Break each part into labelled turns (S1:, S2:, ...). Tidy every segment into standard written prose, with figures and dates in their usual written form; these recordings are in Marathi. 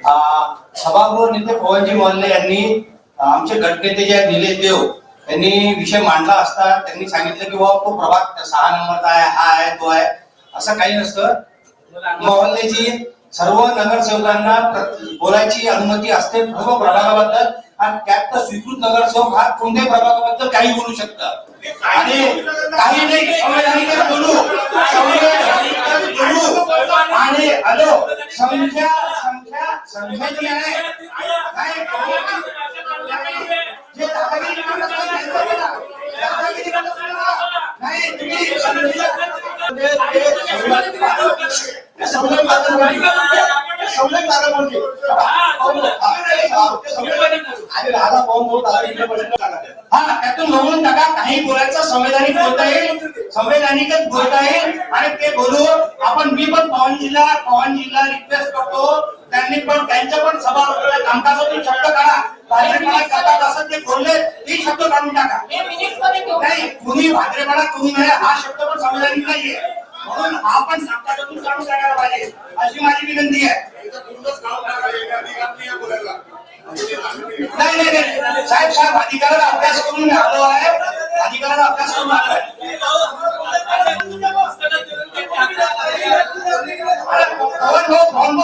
S1: सभागृह नेते पवनजी मोहल्ले यांनी आमचे गटनेते जे आहेत निलेश देव यांनी विषय मांडला असता त्यांनी सांगितलं की बाबा तो प्रभाग 6 नंबरचा आहे, हा आहे, तो आहे, असं काही नसतं. मोहल्ल्याची सर्व नगरसेवकांना बोलायची अनुमती असते सर्व प्रभागाबद्दल, आणि त्यात तर स्वीकृत नगरसेवक हा कोणत्याही प्रभागाबद्दल काही बोलू शकतात आणि काही नाही संवैधानिक बोलू आणि हॅलो संख्या संख्या संख्या जी आहे जे दादागिरी करत नाही तुम्ही त्यातून बघून टाका. काही बोलायचं संवैधानिक बोलता येईल, संवैधानिकच बोलता येईल आणि ते बोलू आपण. मी पण पवनजीला रिक्वेस्ट करतो, त्यांनी पण त्यांच्या पण सभा कामकाजातून शब्द काढा. भाजपला करतात असं ते बोलले ते शब्द काढून टाका. नाही कुणी भाजपला कुणी नाही हा शब्द पण संवैधानिक नाहीये, म्हणून आपण कामकाजातून काढून टाकायला पाहिजे अशी माझी विनंती आहे. नाही नाही साहेब साहेब अधिकाराचा अभ्यास करून आलो आहे, अधिकाराचा अभ्यास करून आलो आहे.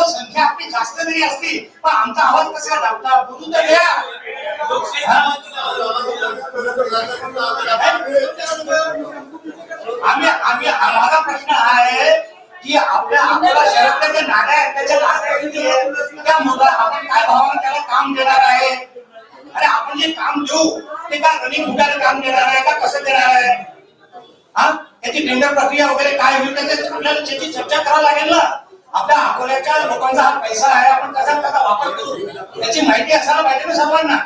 S1: संख्या आपली जास्त जरी असती पण आमचा आवाज कसा दाबता बोलू तर घ्या. माझा प्रश्न हा आहे की आपल्या शहरातल्या ज्या नाल्या आहेत त्याच्या त्या मुद्दा आपण काय भावाने त्याला काम देणार आहे. अरे आपण जे काम देऊ ते काय रनिंग फुटाने काम देणार आहे का कसं देणार आहे, हा त्याची टेंडर प्रक्रिया वगैरे काय होईल आपल्याला त्याची चर्चा करावी लागेल ना. आपल्या अकोल्याच्या लोकांचा हा पैसा आहे, आपण कसा वापर करू त्याची माहिती असायला पाहिजे ना सर्वांना.